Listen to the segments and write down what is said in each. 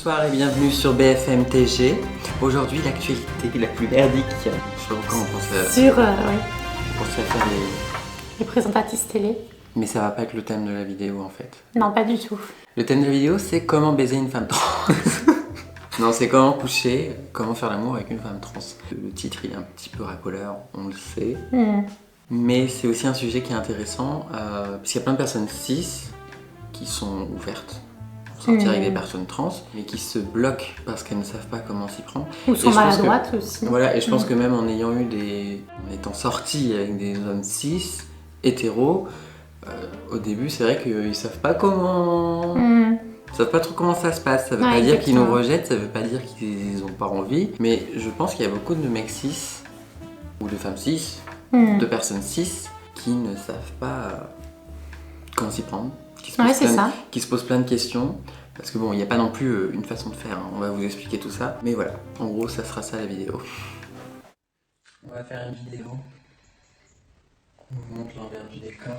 Bonsoir et bienvenue sur BFM TG. Aujourd'hui, l'actualité la plus merdique. Je sais pas pourquoi on pense à... Sur, on pense à faire les présentatrices télé. Mais ça va pas être le thème de la vidéo en fait. Non, pas du tout. Le thème de la vidéo, c'est comment baiser une femme trans. Non, c'est comment coucher, comment faire l'amour avec une femme trans. Le titre, il est un petit peu racoleur, on le sait. Mais c'est aussi un sujet qui est intéressant, parce qu'il y a plein de personnes cis qui sont ouvertes pour sortir avec des personnes trans, mais qui se bloquent parce qu'elles ne savent pas comment s'y prendre. Ou sont maladroites aussi. Voilà, et je pense que même en ayant eu en étant sorti avec des hommes cis, hétéros, au début, c'est vrai qu'ils savent pas comment... Ils savent pas trop comment ça se passe. Ça veut pas dire qu'ils nous rejettent, ça veut pas dire qu'ils ont pas envie. Mais je pense qu'il y a beaucoup de mecs cis, ou de femmes cis, de personnes cis, qui ne savent pas comment s'y prendre. Qui se posent plein de questions. Parce que bon, il n'y a pas non plus une façon de faire, hein. On va vous expliquer tout ça. Mais voilà, en gros, ça sera ça la vidéo. On va faire une vidéo. On vous montre l'envers du décor.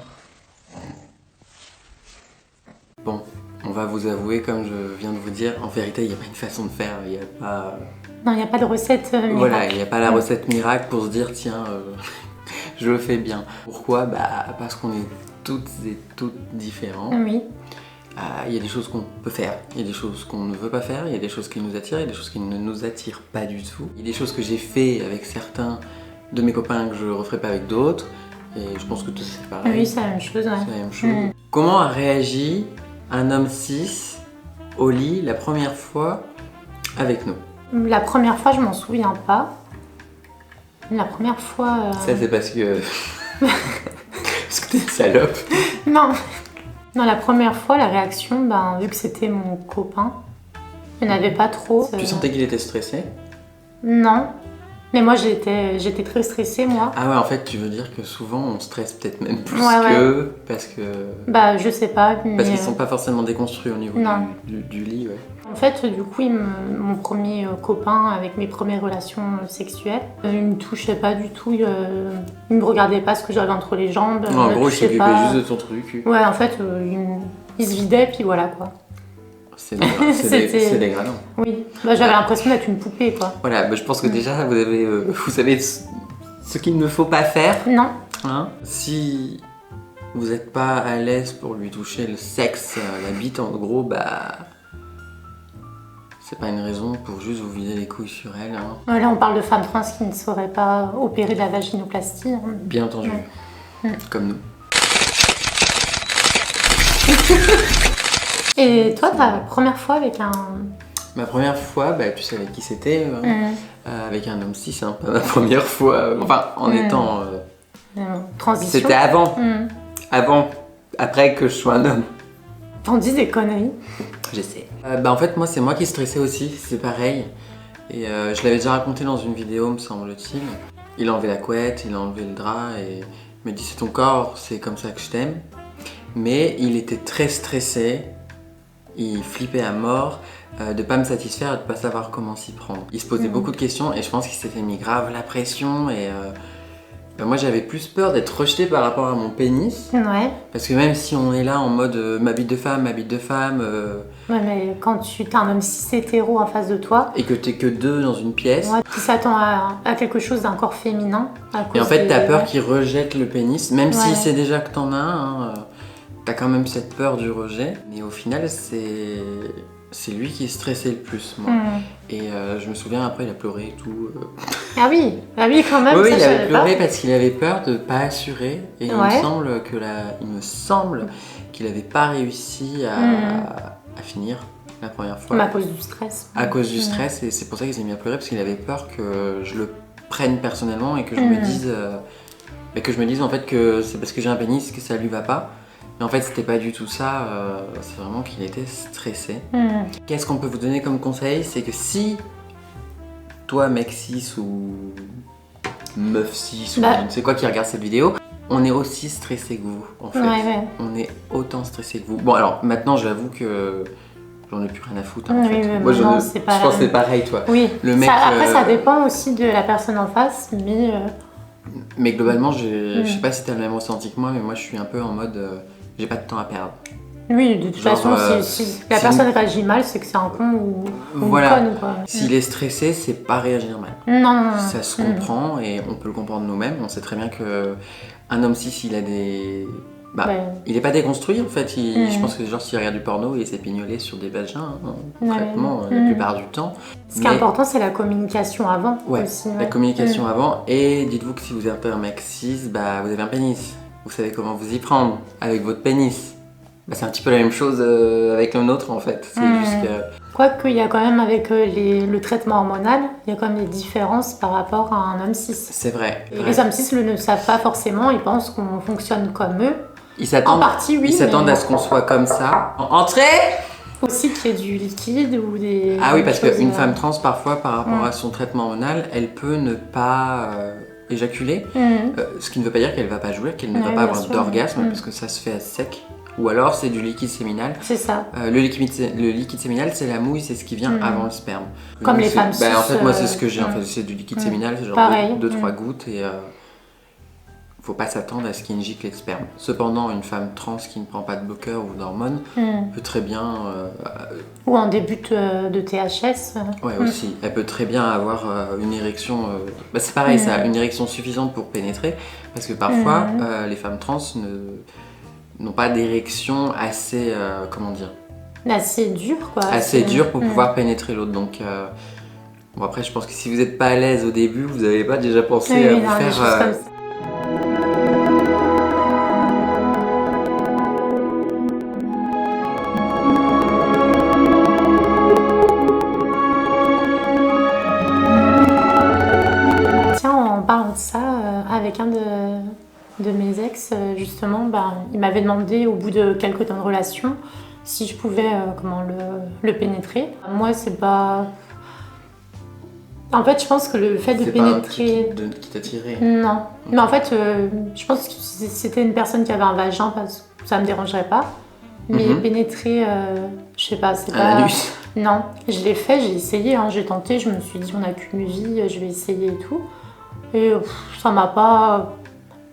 Bon, on va vous avouer, comme je viens de vous dire, en vérité, il n'y a pas une façon de faire, il n'y a pas... Non, il n'y a pas de recette miracle. Voilà, il n'y a pas la recette miracle pour se dire, tiens, je le fais bien. Pourquoi ? Bah, parce qu'on est toutes et toutes différents. Oui. Il y a des choses qu'on peut faire, il y a des choses qu'on ne veut pas faire, il y a des choses qui nous attirent, il y a des choses qui ne nous attirent pas du tout. Il y a des choses que j'ai fait avec certains de mes copains que je ne referai pas avec d'autres. Et je pense que tout c'est pareil. Oui, c'est la même chose. Ouais. C'est la même chose. Comment a réagi un homme cis au lit la première fois avec nous? La première fois, je m'en souviens pas. La première fois... Ça, c'est parce que... parce que t'es une salope. Non. Non, la première fois, la réaction, vu que c'était mon copain, il n'y en avait pas trop. Tu sentais qu'il était stressé? Non. Mais moi, j'étais très stressée, moi. Ah ouais, en fait, tu veux dire que souvent, on stresse peut-être même plus qu'eux, parce que... Bah, je sais pas, mais... Parce qu'ils sont pas forcément déconstruits au niveau du lit, ouais. En fait, du coup, mon premier copain avec mes premières relations sexuelles, il me touchait pas du tout, il me regardait pas ce que j'avais entre les jambes. Non, en gros, il s'occupait juste de ton trou du cul. Ouais, en fait, il se vidait, puis voilà, quoi. C'est dégradant. Oui, j'avais l'impression d'être une poupée, quoi. Voilà, je pense que déjà, vous savez ce qu'il ne faut pas faire. Non. Hein, si vous n'êtes pas à l'aise pour lui toucher le sexe, la bite, en gros, c'est pas une raison pour juste vous vider les couilles sur elle. Hein. Là, on parle de femmes trans qui ne sauraient pas opérer de la vaginoplastie. Hein. Bien entendu. Comme nous. Et toi, ta première fois avec un... Ma première fois, tu savais qui c'était, avec un homme cis, hein, pas ma première fois, enfin en étant... transition. C'était avant, après que je sois un homme. T'en dis des conneries. J'essaie. En fait, moi, c'est moi qui stressais aussi, c'est pareil. Et je l'avais déjà raconté dans une vidéo, me semble-t-il. Il a enlevé la couette, il a enlevé le drap et il me dit c'est ton corps, c'est comme ça que je t'aime. Mais il était très stressé. Il flippait à mort de pas me satisfaire et de pas savoir comment s'y prendre. Il se posait beaucoup de questions et je pense qu'il s'était mis grave la pression et moi j'avais plus peur d'être rejeté par rapport à mon pénis. Ouais. Parce que même si on est là en mode ma bite de femme. Ouais, mais quand tu t'as un homme cis hétéro en face de toi. Et que t'es que deux dans une pièce. Ouais, tu s'attends à quelque chose d'un corps féminin. Et en fait t'as peur qu'il rejette le pénis, même si c'est déjà que t'en as un. T'as quand même cette peur du rejet, mais au final, c'est lui qui est stressé le plus, moi. Et je me souviens, après, il a pleuré et tout. Ah oui, quand même. Oui, ça, il avait pleuré parce qu'il avait peur de ne pas assurer. Et il me semble qu'il n'avait pas réussi à finir la première fois. Mais à cause du stress. À cause du stress, et c'est pour ça qu'il s'est mis à pleurer, parce qu'il avait peur que je le prenne personnellement et que je me dise en fait que c'est parce que j'ai un pénis que ça lui va pas. Mais en fait, c'était pas du tout ça, c'est vraiment qu'il était stressé. Qu'est-ce qu'on peut vous donner comme conseil? C'est que si toi, mec cis ou meuf cis ou je ne sais quoi qui regarde cette vidéo, on est aussi stressé que vous, en fait. On est autant stressé que vous. Bon, alors maintenant, j'avoue que j'en ai plus rien à foutre. En fait. Moi, je pense que c'est pareil, toi. Oui, le mec, après, ça dépend aussi de la personne en face, mais... Mais globalement, je sais pas si t'as le même ressenti que moi, mais moi, je suis un peu en mode... j'ai pas de temps à perdre. Oui, de toute façon, si la personne réagit mal, c'est que c'est un con ou une conne, quoi. S'il est stressé, c'est pas réagir mal. Non. Ça se comprend et on peut le comprendre nous-mêmes. On sait très bien qu'un homme cis, il a des... il est pas déconstruit en fait. Je pense que genre s'il regarde du porno, il s'est pignolé sur des vagins, concrètement, la plupart du temps. Ce qui est important, c'est la communication avant aussi. La communication avant. Et dites-vous que si vous êtes un mec cis, vous avez un pénis. Vous savez comment vous y prendre avec votre pénis. C'est un petit peu la même chose avec le nôtre en fait. C'est juste que... Quoique, il y a quand même avec le traitement hormonal, il y a quand même des différences par rapport à un homme cis. C'est vrai. Et les hommes cis ne le savent pas forcément, ils pensent qu'on fonctionne comme eux. En partie, oui. Ils s'attendent à ce qu'on soit comme ça. Entrez! Aussi qu'il y ait du liquide ou des... Ah oui, parce qu'une femme trans, parfois, par rapport à son traitement hormonal, elle peut ne pas éjaculer. Ce qui ne veut pas dire qu'elle ne va pas jouer, qu'elle ne va pas avoir d'orgasme, parce que ça se fait à sec. Ou alors c'est du liquide séminal. C'est ça. Le liquide séminal, c'est la mouille, c'est ce qui vient avant le sperme. Comme les femmes cis. En fait, moi, c'est ce que j'ai. En fait, c'est du liquide séminal, c'est genre 2-3 gouttes et faut pas s'attendre à ce qu'il injecte les spermes. Cependant, une femme trans qui ne prend pas de bloqueur ou d'hormones peut très bien... ou en début de THS. Ouais, aussi. Elle peut très bien avoir une érection... c'est pareil, ça, une érection suffisante pour pénétrer. Parce que parfois, les femmes trans n'ont pas d'érection assez... comment dire ? Assez dure, quoi. Assez dure pour pouvoir pénétrer l'autre. Donc... Bon, après, je pense que si vous n'êtes pas à l'aise au début, vous n'avez pas déjà pensé à vous faire... Avec un de mes ex, justement, il m'avait demandé au bout de quelques temps de relation si je pouvais le pénétrer. Moi, c'est pas... En fait, je pense que le fait de pénétrer... C'est pas un truc qui t'attirait? Non. Mais en fait, je pense que si c'était une personne qui avait un vagin, ça me dérangerait pas. Mais pénétrer, je sais pas, c'est pas... L'anus? Non. Je l'ai fait, j'ai essayé, j'ai tenté, je me suis dit on n'a qu'une vie, je vais essayer et tout. Et ça m'a pas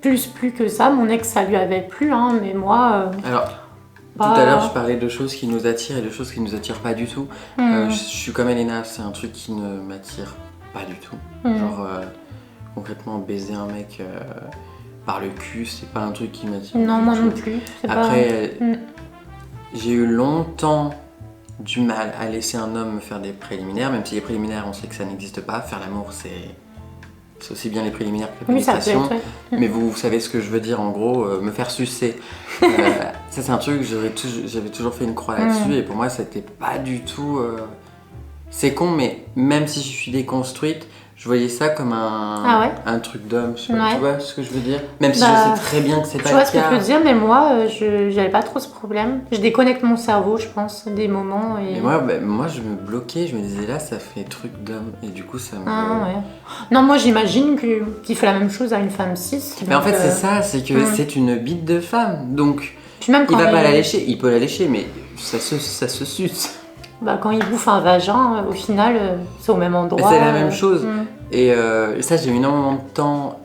plus plu que ça. Mon ex, ça lui avait plu, mais moi... Alors, tout à l'heure, je parlais de choses qui nous attirent et de choses qui nous attirent pas du tout. Je suis comme Elena, c'est un truc qui ne m'attire pas du tout. Genre, concrètement, baiser un mec par le cul, c'est pas un truc qui m'attire. Non, moi non plus. Après, j'ai eu longtemps du mal à laisser un homme me faire des préliminaires, même si les préliminaires, on sait que ça n'existe pas. Faire l'amour, c'est aussi bien les préliminaires que la pénétration. Oui, ça peut être, mais vous savez ce que je veux dire, en gros, me faire sucer. Ça, c'est un truc, j'avais toujours fait une croix là-dessus, et pour moi, c'était pas du tout... C'est con, mais même si je suis déconstruite, je voyais ça comme un truc d'homme. Tu vois ce que je veux dire? Même si je sais très bien que c'est pas le cas. Tu vois ce que je veux dire, mais moi, j'avais pas trop ce problème. Je déconnecte mon cerveau, je pense, des moments. Et... Mais moi, je me bloquais, je me disais là, ça fait truc d'homme. Et du coup, ça me... Non, moi, j'imagine qu'il fait la même chose à une femme cis. Mais en fait, c'est ça, c'est que c'est une bite de femme. Donc, même il va pas la lécher. Il peut la lécher, mais ça se suce. Quand il bouffe un vagin, au final, c'est au même endroit. C'est la même chose. Et ça, j'ai eu énormément de temps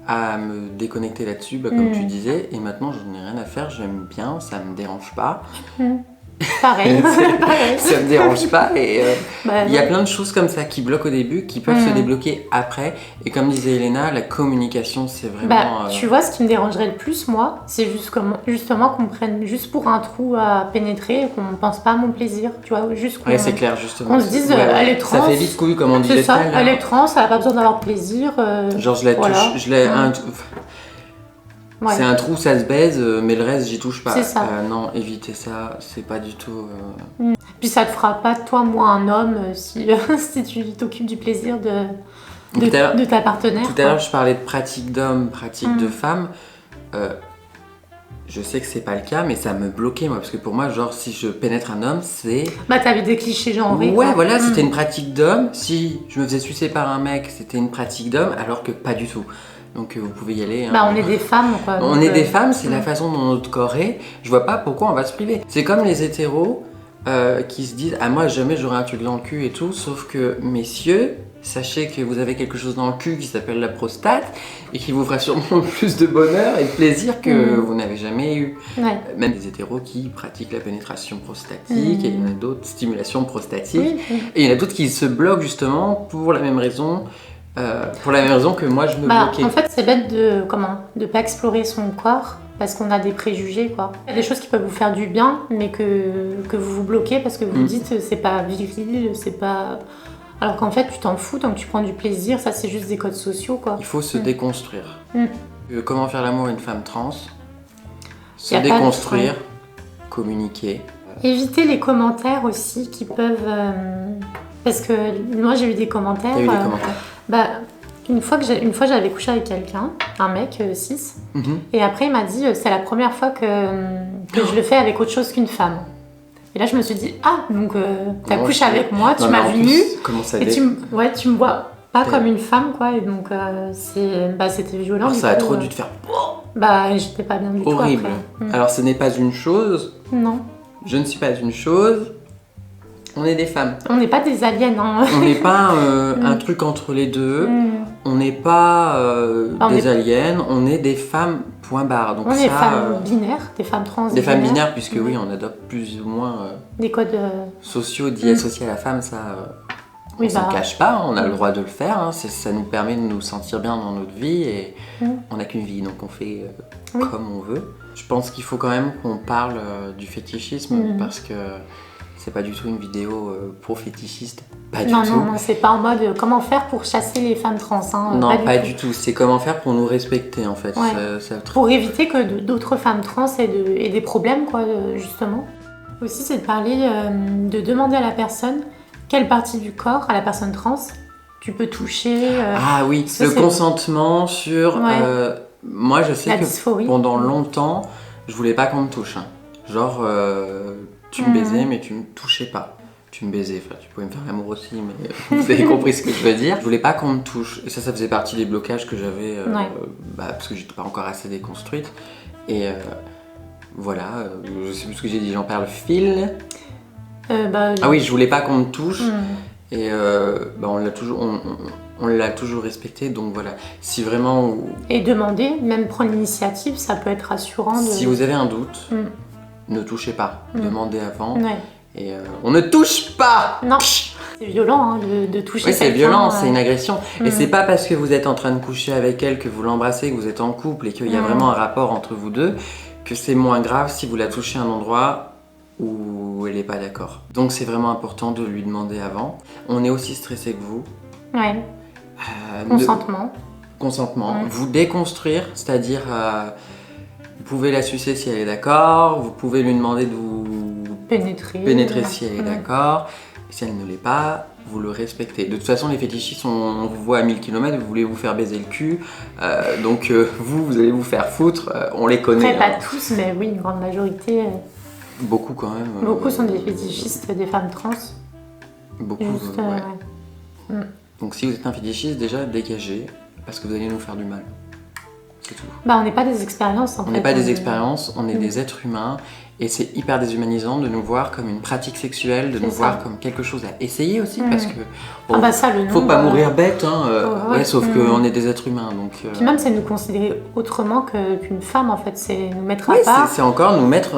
à me déconnecter là-dessus, comme tu disais. Et maintenant, j'en ai rien à faire. J'aime bien, ça me dérange pas. Pareil. Ça me dérange pas. Et il y a plein de choses comme ça qui bloquent au début, qui peuvent se débloquer après. Et comme disait Elena, la communication, c'est vraiment... Tu vois, ce qui me dérangerait le plus, moi, c'est justement qu'on prenne juste pour un trou à pénétrer et qu'on ne pense pas à mon plaisir. Tu vois, juste qu'on... Ouais, c'est clair, justement. On se dise, elle est trans. Ça fait vite couille, comme on disait tout à l'heure. Elle est trans, elle n'a pas besoin d'avoir de plaisir. Genre, je la touche, c'est un trou, ça se baise, mais le reste, j'y touche pas. C'est ça. Non, évitez ça, c'est pas du tout... Puis ça te fera pas de toi, moi, un homme, si tu t'occupes du plaisir de ta partenaire. Tout à l'heure, je parlais de pratique d'homme, pratique de femme. Je sais que c'est pas le cas, mais ça me bloquait, moi, parce que pour moi, genre, si je pénètre un homme, c'est... t'avais des clichés genrés. Ouais, voilà, c'était une pratique d'homme. Si je me faisais sucer par un mec, c'était une pratique d'homme, alors que pas du tout. Donc vous pouvez y aller. On est des femmes, quoi. On est des femmes, c'est la façon dont notre corps est. Je vois pas pourquoi on va se priver. C'est comme les hétéros qui se disent « Ah, moi, jamais j'aurai un truc dans le cul et tout », sauf que, messieurs, sachez que vous avez quelque chose dans le cul qui s'appelle la prostate et qui vous fera sûrement plus de bonheur et de plaisir que vous n'avez jamais eu. Ouais. Même des hétéros qui pratiquent la pénétration prostatique, et il y en a d'autres, stimulation prostatique, et il y en a d'autres qui se bloquent justement pour la même raison. Que moi je me bloquais. En fait, c'est bête de pas explorer son corps parce qu'on a des préjugés, quoi. Il y a des choses qui peuvent vous faire du bien, mais que vous vous bloquez parce que vous dites c'est pas viril, c'est pas. Alors qu'en fait, tu t'en fous tant que tu prends du plaisir, ça c'est juste des codes sociaux, quoi. Il faut se déconstruire. Comment faire l'amour à une femme trans? Se Y a déconstruire, communiquer. Éviter les commentaires aussi qui peuvent. Parce que moi j'ai eu des commentaires. T'as eu des commentaires? Une fois j'avais couché avec quelqu'un, un mec cis, et après il m'a dit c'est la première fois que je le fais avec autre chose qu'une femme. Et là je me suis dit donc t'as couché avec moi, tu m'as vu nue, et tu me vois pas comme une femme, quoi, et donc c'était violent. Alors ça a trop dû te faire j'étais pas bien du tout. horrible. Alors ce n'est pas une chose. Non. Je ne suis pas une chose. On est des femmes. On n'est pas des aliens, hein. On n'est pas un truc entre les deux. On n'est pas des aliens. On est des femmes, point barre. Donc on est des femmes binaires, des femmes trans. Des femmes binaires, puisque oui, on adopte plus ou moins des codes sociaux dits associés à la femme. Ça, on ne s'en cache pas. On a le droit de le faire. Hein. Ça nous permet de nous sentir bien dans notre vie. Et on n'a qu'une vie, donc on fait comme on veut. Je pense qu'il faut quand même qu'on parle du fétichisme, parce que c'est pas du tout une vidéo pro-fétichiste, pas du tout. Non, c'est pas en mode comment faire pour chasser les femmes trans. Hein, non, pas du tout. C'est comment faire pour nous respecter, en fait. Ouais. Pour éviter que d'autres femmes trans aient des problèmes, quoi, justement. Aussi, c'est de parler, de demander à la personne quelle partie du corps, à la personne trans, tu peux toucher. Ah oui, le consentement sur... moi, je sais dysphorie. Pendant longtemps, je voulais pas qu'on me touche. Hein. Genre... tu me baisais, mais tu me touchais pas. Tu me baisais, enfin, tu pouvais me faire l'amour aussi, mais vous avez compris ce que je veux dire. Je voulais pas qu'on me touche. Et ça faisait partie des blocages que j'avais, parce que j'étais pas encore assez déconstruite. Et je sais plus ce que j'ai dit, j'en perds le fil. Ah oui, je voulais pas qu'on me touche. Et on l'a toujours respecté, donc voilà. Si vraiment... Et demander, même prendre l'initiative, ça peut être rassurant. Si vous avez un doute... Ne touchez pas, demandez avant. Et on ne touche pas. Non, c'est violent hein, de toucher. Oui, c'est violent, c'est une agression. Et c'est pas parce que vous êtes en train de coucher avec elle, que vous l'embrassez, que vous êtes en couple et qu'il y a vraiment un rapport entre vous deux, que c'est moins grave si vous la touchez à un endroit où elle n'est pas d'accord. Donc c'est vraiment important de lui demander avant. On est aussi stressé que vous. Ouais. Consentement. Vous déconstruire, c'est-à-dire... vous pouvez la sucer si elle est d'accord, vous pouvez lui demander de vous pénétrer si elle est d'accord, et si elle ne l'est pas, vous le respectez. De toute façon, les fétichistes, on vous voit à 1000 km, vous voulez vous faire baiser le cul, donc vous allez vous faire foutre, on les connaît. Après, pas tous, mais oui, une grande majorité. Beaucoup quand même. Beaucoup sont des fétichistes, des femmes trans. Beaucoup, Donc si vous êtes un fétichiste, déjà dégagez, parce que vous allez nous faire du mal. C'est tout. On n'est pas des expériences en fait. On n'est pas des expériences, on est des êtres humains et c'est hyper déshumanisant de nous voir comme une pratique sexuelle, de nous voir comme quelque chose à essayer aussi parce que faut pas mourir bête, hein, sauf qu'on est des êtres humains. Donc, Puis même c'est nous considérer autrement qu'une femme en fait, c'est nous mettre à part. C'est encore nous mettre...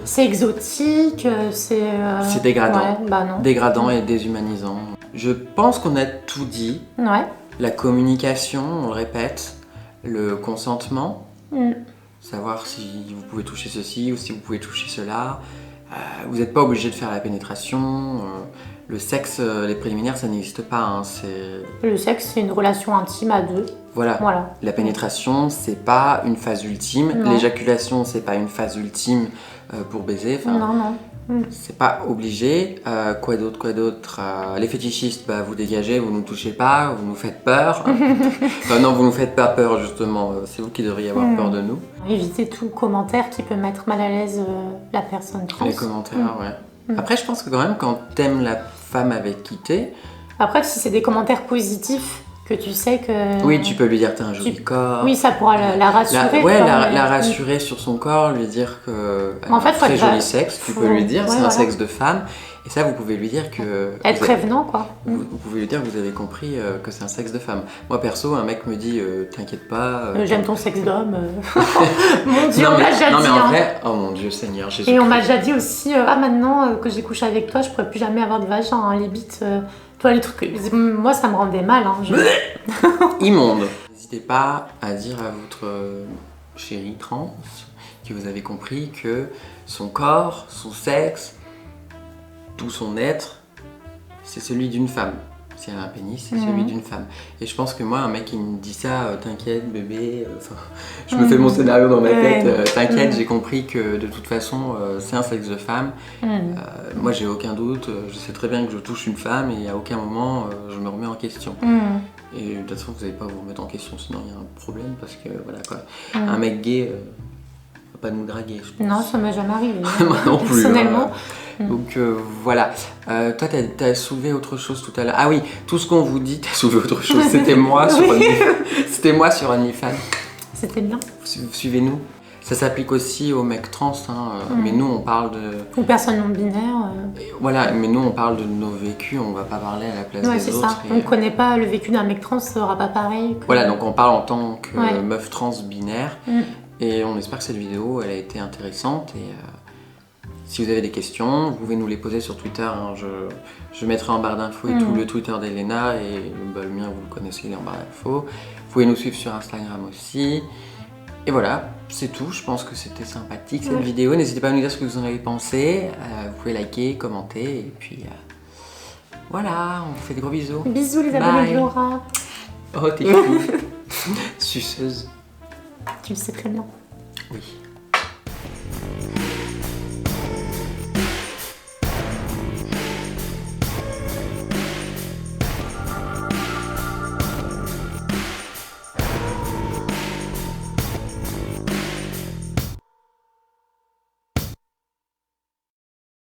C'est exotique, c'est... C'est dégradant, non. Dégradant et déshumanisant. Je pense qu'on a tout dit. Ouais. La communication, on le répète. Le consentement, savoir si vous pouvez toucher ceci ou si vous pouvez toucher cela. Vous n'êtes pas obligé de faire la pénétration. Le sexe, les préliminaires, ça n'existe pas. Hein, le sexe, c'est une relation intime à deux. Voilà. La pénétration, c'est pas une phase ultime. L'éjaculation, c'est pas une phase ultime pour baiser. Non. C'est pas obligé. Quoi d'autre les fétichistes, vous dégagez, vous nous touchez pas, vous nous faites peur. Non, vous nous faites pas peur justement. C'est vous qui devriez avoir peur de nous. Évitez tout commentaire qui peut mettre mal à l'aise la personne trans. Les commentaires, Après, je pense que quand même, quand t'aimes la femme avec qui t'es... Après, si c'est des commentaires positifs, que tu sais que... Oui, tu peux lui dire t'as un joli corps. Oui, ça pourra la rassurer. La rassurer sur son corps, lui dire que en fait, un très joli sexe, tu peux lui dire, c'est un sexe de femme. Et ça, vous pouvez lui dire que... Être prévenant, quoi. Vous pouvez lui dire que vous avez compris que c'est un sexe de femme. Moi, perso, un mec me dit, t'inquiète pas... j'aime ton sexe d'homme. Mon Dieu, on m'a déjà dit. Non, mais en vrai, oh mon Dieu, Seigneur, Jésus. Et on m'a déjà dit aussi, maintenant que j'ai couché avec toi, je pourrais plus jamais avoir de vagin, hein, les bites... Toi, les trucs... Moi, ça me rendait mal. Hein, Immonde. N'hésitez pas à dire à votre chérie trans que vous avez compris que son corps, son sexe, tout son être, c'est celui d'une femme. Si elle a un pénis, c'est celui d'une femme. Et je pense que moi, un mec qui me dit ça, t'inquiète bébé, je me fais mon scénario dans ma tête, t'inquiète, j'ai compris que de toute façon, c'est un sexe de femme. Moi, j'ai aucun doute, je sais très bien que je touche une femme et à aucun moment, je me remets en question. Et de toute façon, vous n'allez pas vous remettre en question, sinon il y a un problème, parce que voilà quoi. Un mec gay va pas nous draguer, je pense. Non, ça m'est jamais arrivé. Moi non plus. Personnellement. Donc voilà. Toi, t'as soulevé autre chose tout à l'heure. Ah oui, tout ce qu'on vous dit, t'as soulevé autre chose. C'était moi sur OnlyFans. C'était bien. Suivez-nous. Ça s'applique aussi aux mecs trans, hein, mais nous on parle de... Aux personnes non binaires. Voilà, mais nous on parle de nos vécus, on va pas parler à la place des autres. Ça. On connaît pas le vécu d'un mec trans, ça sera pas pareil. Voilà, donc on parle en tant que meuf trans binaire, et on espère que cette vidéo elle a été intéressante. Et si vous avez des questions, vous pouvez nous les poser sur Twitter. Hein, je mettrai en barre d'infos et tout le Twitter d'Elena, et le mien vous le connaissez, il est en barre d'infos. Vous pouvez nous suivre sur Instagram aussi. Et voilà, c'est tout. Je pense que c'était sympathique cette vidéo. N'hésitez pas à nous dire ce que vous en avez pensé. Vous pouvez liker, commenter. Et puis voilà, on vous fait des gros bisous. Bisous les abonnés de Laura. Oh, t'es fou. Suceuse. Tu le sais très bien. Oui.